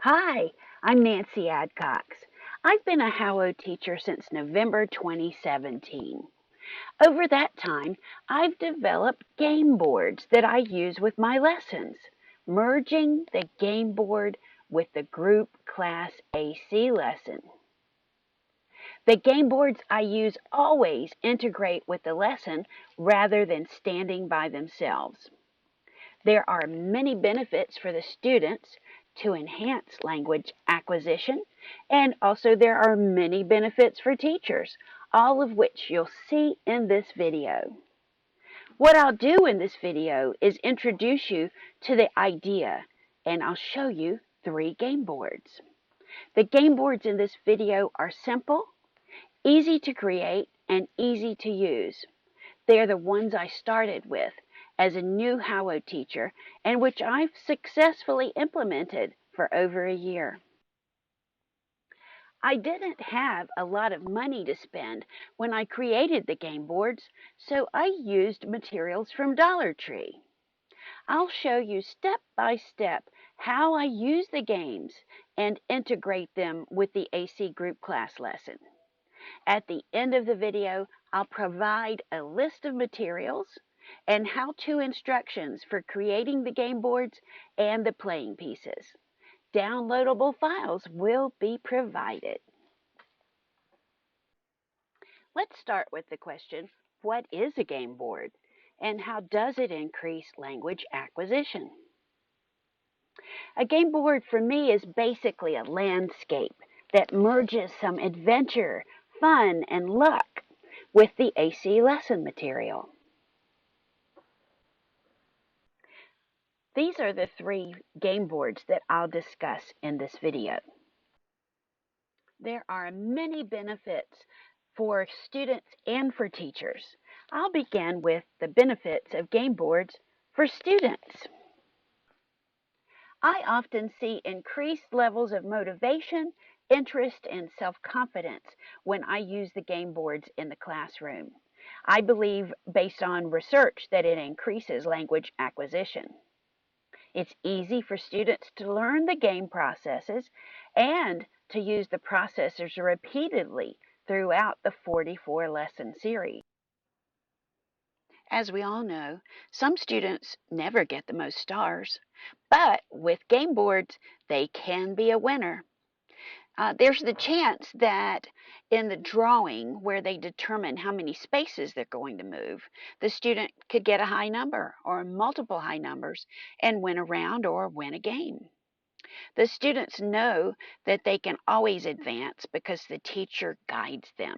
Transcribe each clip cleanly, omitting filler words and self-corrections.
Hi, I'm Nancy Adcox. I've been a HAWO teacher since November 2017. Over that time, I've developed game boards that I use with my lessons, merging the game board with the group class AC lesson. The game boards I use always integrate with the lesson rather than standing by themselves. There are many benefits for the students to enhance language acquisition, and also there are many benefits for teachers, all of which you'll see in this video. What I'll do in this video is introduce you to the idea, and I'll show you 3 game boards. The game boards in this video are simple, easy to create, and easy to use. They're the ones I started with as a new HAWO teacher and which I've successfully implemented for over a year. I didn't have a lot of money to spend when I created the game boards, so I used materials from Dollar Tree. I'll show you step by step how I use the games and integrate them with the AC group class lesson. At the end of the video, I'll provide a list of materials and how-to instructions for creating the game boards and the playing pieces. Downloadable files will be provided. Let's start with the question, what is a game board and how does it increase language acquisition? A game board for me is basically a landscape that merges some adventure, fun, and luck with the AC lesson material. These are the 3 game boards that I'll discuss in this video. There are many benefits for students and for teachers. I'll begin with the benefits of game boards for students. I often see increased levels of motivation, interest, and self-confidence when I use the game boards in the classroom. I believe, based on research, that it increases language acquisition. It's easy for students to learn the game processes and to use the processes repeatedly throughout the 44-lesson series. As we all know, some students never get the most stars, but with game boards, they can be a winner. There's the chance that in the drawing where they determine how many spaces they're going to move, the student could get a high number or multiple high numbers and win a round or win a game. The students know that they can always advance because the teacher guides them.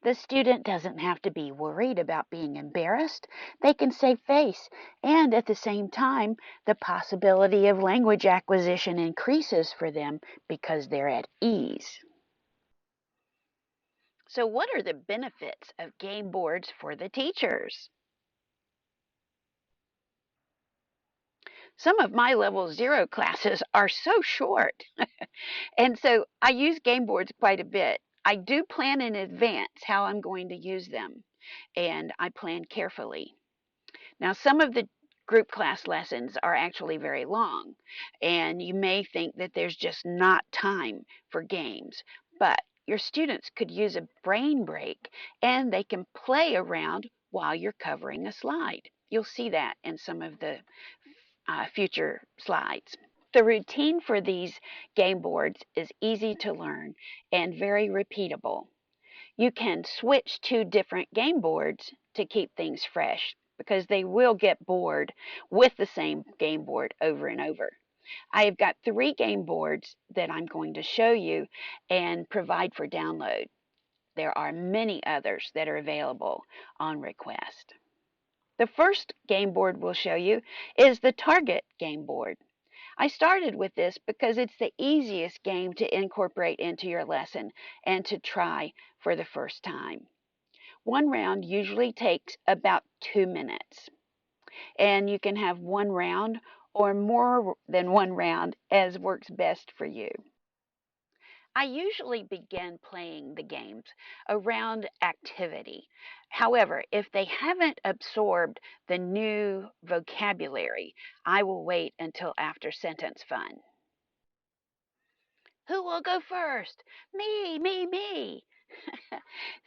The student doesn't have to be worried about being embarrassed. They can save face, and at the same time, the possibility of language acquisition increases for them because they're at ease. So what are the benefits of game boards for the teachers? Some of my level 0 classes are so short, and so I use game boards quite a bit. I do plan in advance how I'm going to use them, and I plan carefully. Now, some of the group class lessons are actually very long, and you may think that there's just not time for games, but your students could use a brain break and they can play around while you're covering a slide. You'll see that in some of the future slides. The routine for these game boards is easy to learn and very repeatable. You can switch to different game boards to keep things fresh because they will get bored with the same game board over and over. I have got 3 game boards that I'm going to show you and provide for download. There are many others that are available on request. The first game board we'll show you is the Target game board. I started with this because it's the easiest game to incorporate into your lesson and to try for the first time. One round usually takes about 2 minutes, and you can have one round or more than one round as works best for you. I usually begin playing the games around activity. However, if they haven't absorbed the new vocabulary, I will wait until after sentence fun. Who will go first? Me, me, me.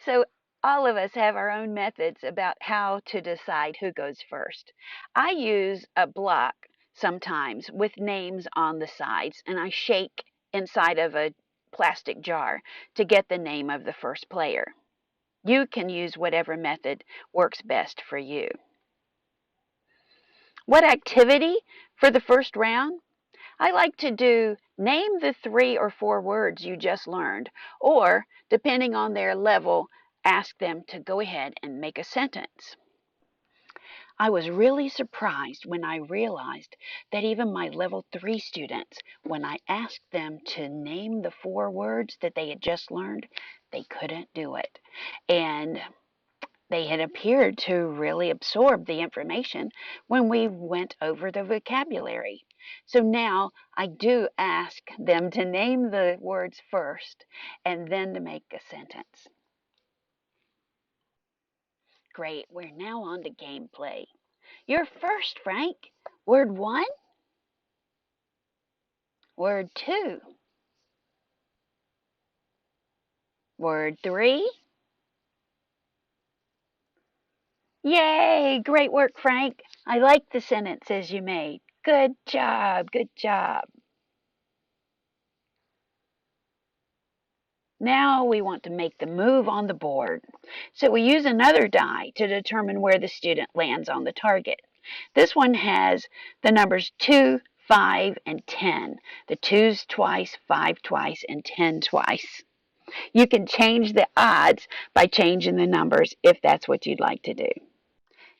So all of us have our own methods about how to decide who goes first. I use a block sometimes with names on the sides, and I shake inside of a plastic jar to get the name of the first player. You can use whatever method works best for you. What activity for the first round? I like to do name the 3 or 4 words you just learned, or depending on their level, ask them to go ahead and make a sentence. I was really surprised when I realized that even my level 3 students, when I asked them to name the 4 words that they had just learned, they couldn't do it. And they had appeared to really absorb the information when we went over the vocabulary. So now I do ask them to name the words first and then to make a sentence. Great, we're now on to gameplay. You're first, Frank. Word 1, word 2, word 3. Yay, great work, Frank. I like the sentences you made. Good job, good job. Now we want to make the move on the board. So we use another die to determine where the student lands on the target. This one has the numbers 2, 5, and 10. The 2's twice, 5 twice, and 10 twice. You can change the odds by changing the numbers if that's what you'd like to do.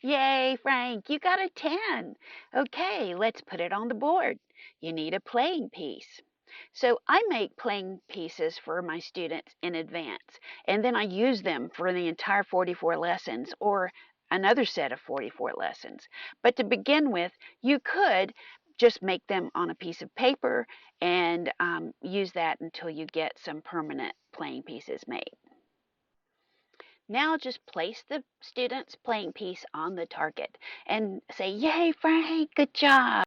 Yay, Frank, you got a 10. Okay, let's put it on the board. You need a playing piece. So I make playing pieces for my students in advance, and then I use them for the entire 44 lessons or another set of 44 lessons. But to begin with, you could just make them on a piece of paper and use that until you get some permanent playing pieces made. Now just place the student's playing piece on the target and say, "Yay, Frank, good job."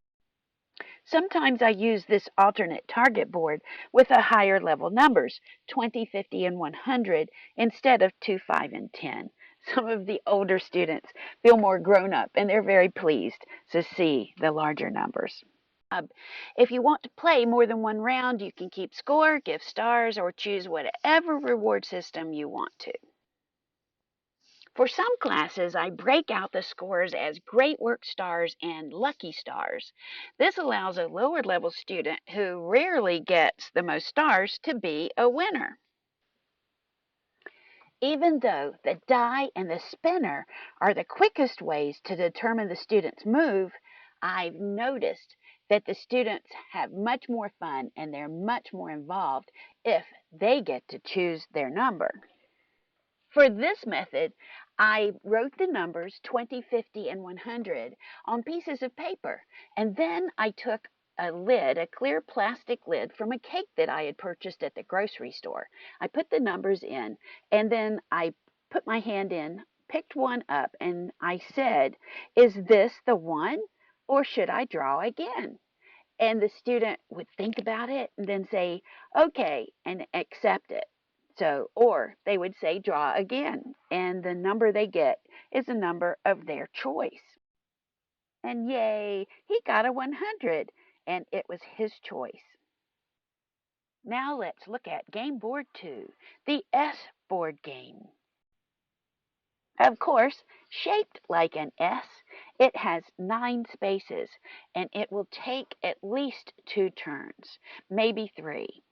Sometimes I use this alternate target board with a higher level numbers, 20, 50, and 100, instead of 2, 5, and 10. Some of the older students feel more grown up and they're very pleased to see the larger numbers. If you want to play more than one round, you can keep score, give stars, or choose whatever reward system you want to. For some classes, I break out the scores as Great Work Stars and Lucky Stars. This allows a lower level student who rarely gets the most stars to be a winner. Even though the die and the spinner are the quickest ways to determine the student's move, I've noticed that the students have much more fun and they're much more involved if they get to choose their number. For this method, I wrote the numbers 20, 50, and 100 on pieces of paper, and then I took a lid, a clear plastic lid from a cake that I had purchased at the grocery store. I put the numbers in, and then I put my hand in, picked one up, and I said, "Is this the one, or should I draw again?" And the student would think about it and then say, "Okay," and accept it. So, or they would say, "Draw again," and the number they get is a number of their choice. And yay, he got a 100, and it was his choice. Now let's look at game board 2, the S board game. Of course, shaped like an S, it has 9 spaces, and it will take at least 2 turns, maybe 3.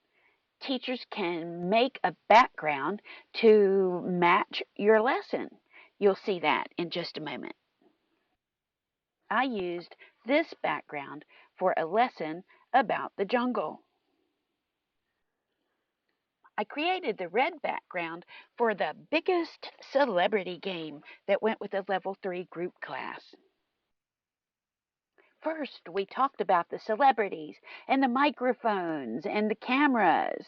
Teachers can make a background to match your lesson. You'll see that in just a moment. I used this background for a lesson about the jungle. I created the red background for the biggest celebrity game that went with the level 3 group class. First, we talked about the celebrities and the microphones and the cameras.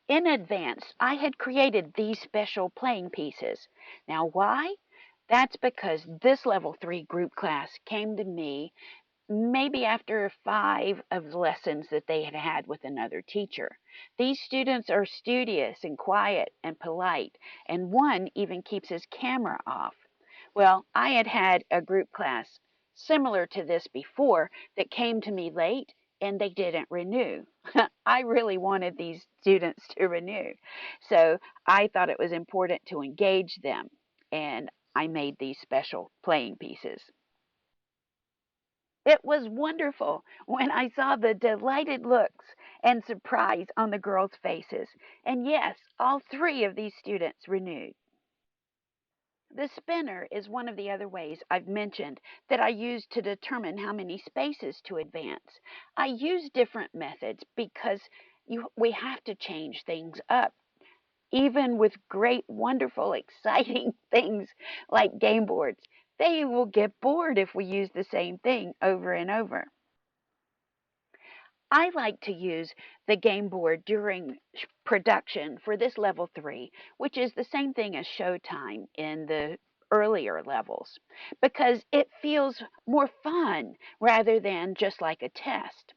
In advance, I had created these special playing pieces. Now, why? That's because this level 3 group class came to me maybe after 5 of the lessons that they had had with another teacher. These students are studious and quiet and polite, and one even keeps his camera off. Well, I had had a group class similar to this before that came to me late and they didn't renew. I really wanted these students to renew. So I thought it was important to engage them, and I made these special playing pieces. It was wonderful when I saw the delighted looks and surprise on the girls' faces. And yes, all 3 of these students renewed. The spinner is one of the other ways I've mentioned that I use to determine how many spaces to advance. I use different methods because we have to change things up. Even with great, wonderful, exciting things like game boards, they will get bored if we use the same thing over and over. I like to use the game board during production for this level 3, which is the same thing as showtime in the earlier levels, because it feels more fun rather than just like a test.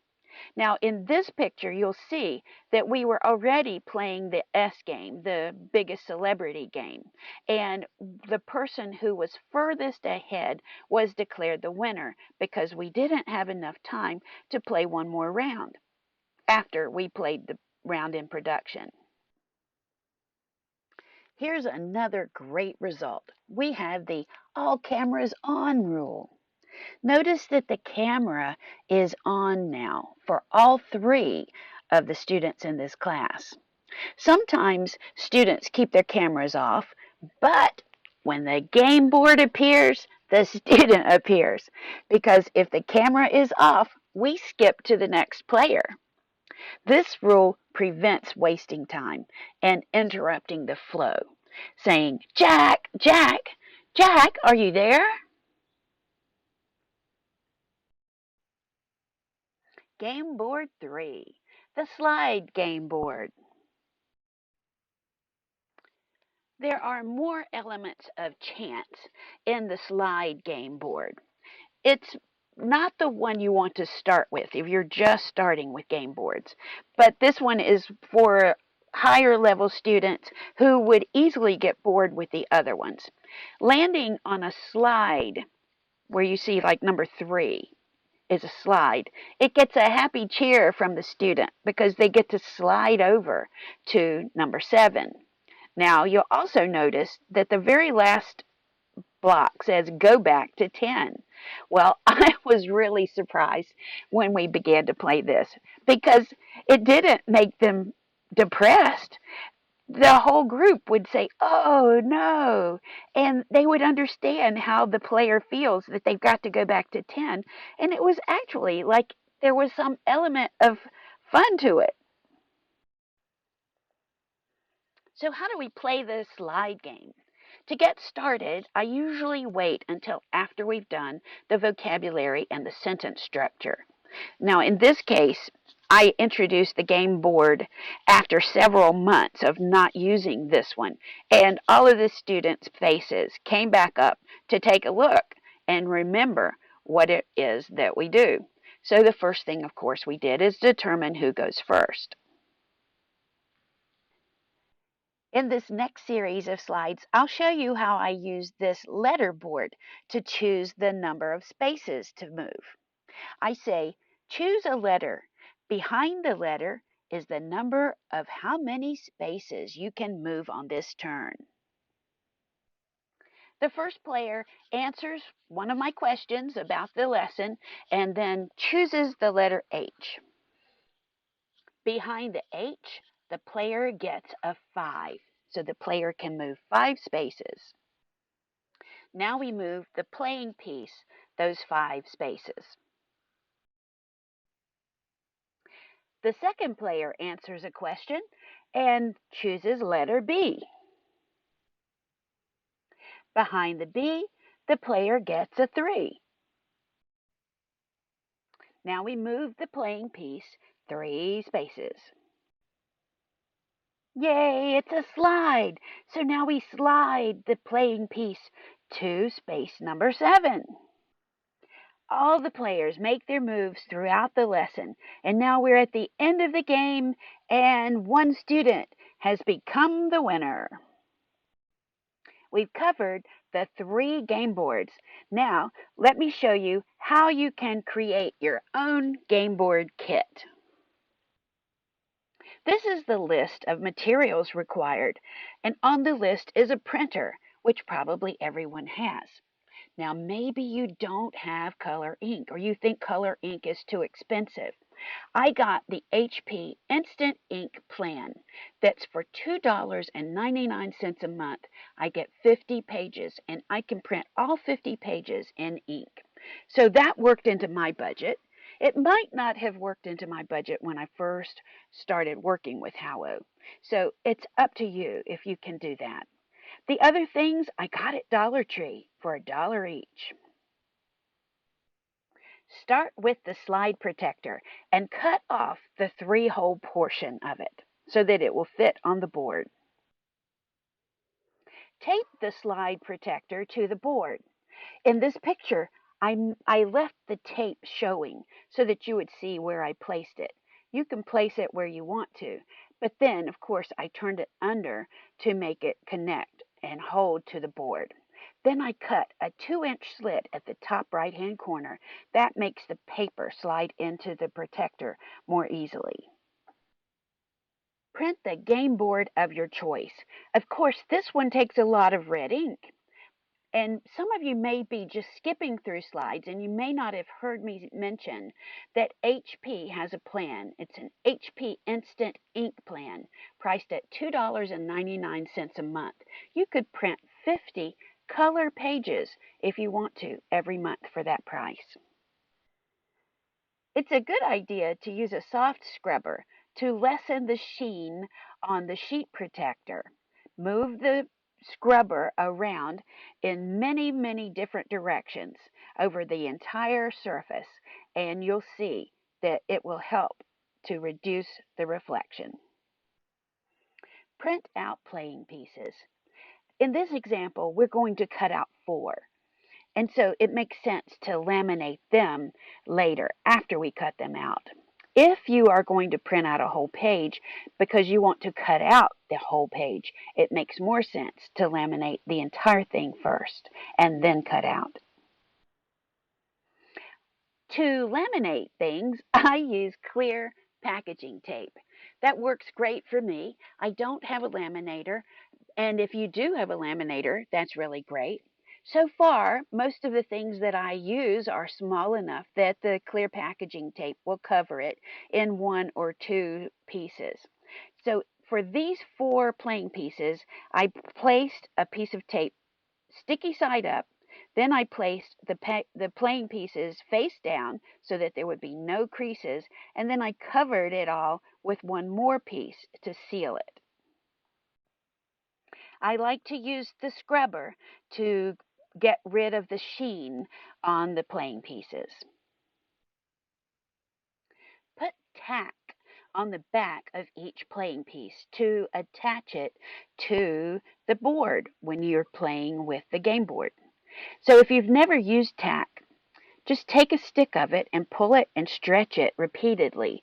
Now, in this picture, you'll see that we were already playing the S game, the biggest celebrity game, and the person who was furthest ahead was declared the winner because we didn't have enough time to play one more round after we played the round in production. Here's another great result. We have the all cameras on rule. Notice that the camera is on now for all 3 of the students in this class. Sometimes students keep their cameras off, but when the game board appears, the student appears. Because if the camera is off, we skip to the next player. This rule prevents wasting time and interrupting the flow, saying, Jack, Jack, Jack, are you there? Game board 3, the slide game board. There are more elements of chance in the slide game board. It's not the one you want to start with if you're just starting with game boards, but this one is for higher level students who would easily get bored with the other ones. Landing on a slide where you see like number 3 is a slide, it gets a happy cheer from the student because they get to slide over to number 7. Now, you'll also notice that the very last block says go back to 10. Well, I was really surprised when we began to play this because it didn't make them depressed. The whole group would say, oh no, and they would understand how the player feels that they've got to go back to 10. And it was actually like there was some element of fun to it. So how do we play this slide game? To get started, I usually wait until after we've done the vocabulary and the sentence structure. Now, in this case, I introduced the game board after several months of not using this one, and all of the students' faces came back up to take a look and remember what it is that we do. So the first thing, of course, we did is determine who goes first. In this next series of slides, I'll show you how I use this letter board to choose the number of spaces to move. I say, choose a letter. Behind the letter is the number of how many spaces you can move on this turn. The first player answers one of my questions about the lesson and then chooses the letter H. Behind the H, the player gets a 5, so the player can move 5 spaces. Now we move the playing piece those 5 spaces. The second player answers a question and chooses letter B. Behind the B, the player gets a 3. Now we move the playing piece 3 spaces. Yay, it's a slide. So now we slide the playing piece to space number 7. All the players make their moves throughout the lesson, and now we're at the end of the game, and one student has become the winner. We've covered the 3 game boards. Now, let me show you how you can create your own game board kit. This is the list of materials required, and on the list is a printer, which probably everyone has. Now, maybe you don't have color ink, or you think color ink is too expensive. I got the HP Instant Ink plan. That's for $2.99 a month. I get 50 pages, and I can print all 50 pages in ink. So that worked into my budget. It might not have worked into my budget when I first started working with HAWO. So it's up to you if you can do that. The other things I got at Dollar Tree for $1 each. Start with the slide protector and cut off the 3-hole portion of it so that it will fit on the board. Tape the slide protector to the board. In this picture, I left the tape showing so that you would see where I placed it. You can place it where you want to, but then, of course, I turned it under to make it connect and hold to the board. Then I cut a 2-inch slit at the top right-hand corner. That makes the paper slide into the protector more easily. Print the game board of your choice. Of course, this one takes a lot of red ink. And some of you may be just skipping through slides, and you may not have heard me mention that HP has a plan. It's an HP Instant Ink plan, priced at $2.99 a month. You could print 50 color pages if you want to every month for that price. It's a good idea to use a soft scrubber to lessen the sheen on the sheet protector. Move the scrubber around in many, many different directions over the entire surface, and you'll see that it will help to reduce the reflection. Print out playing pieces. In this example, we're going to cut out 4. And so it makes sense to laminate them later after we cut them out. If you are going to print out a whole page because you want to cut out the whole page, it makes more sense to laminate the entire thing first and then cut out. To laminate things, I use clear packaging tape. That works great for me. I don't have a laminator, and if you do have a laminator, that's really great. So far, most of the things that I use are small enough that the clear packaging tape will cover it in 1 or 2 pieces. So for these 4 playing pieces, I placed a piece of tape sticky side up. Then I placed the playing pieces face down so that there would be no creases, and then I covered it all with 1 more piece to seal it. I like to use the scrubber to get rid of the sheen on the playing pieces. Put tack on the back of each playing piece to attach it to the board when you're playing with the game board. So if you've never used tack, just take a stick of it and pull it and stretch it repeatedly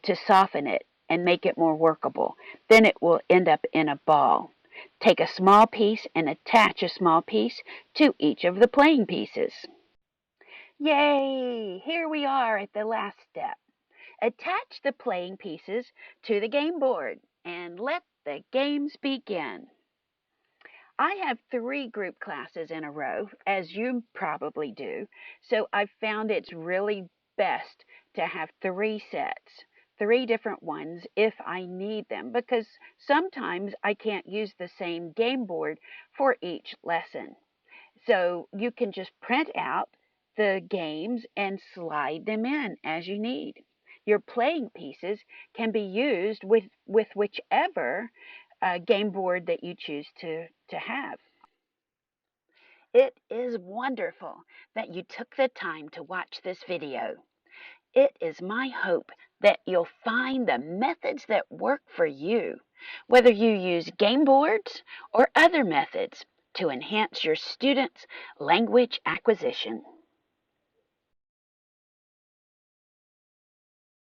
to soften it and make it more workable. Then it will end up in a ball. Take a small piece and attach a small piece to each of the playing pieces. Yay! Here we are at the last step. Attach the playing pieces to the game board and let the games begin. I have 3 group classes in a row, as you probably do, so I've found it's really best to have 3 sets, 3 different ones if I need them, because sometimes I can't use the same game board for each lesson. So you can just print out the games and slide them in as you need. Your playing pieces can be used with whichever game board that you choose to have. It is wonderful that you took the time to watch this video. It is my hope that you'll find the methods that work for you, whether you use game boards or other methods to enhance your students' language acquisition.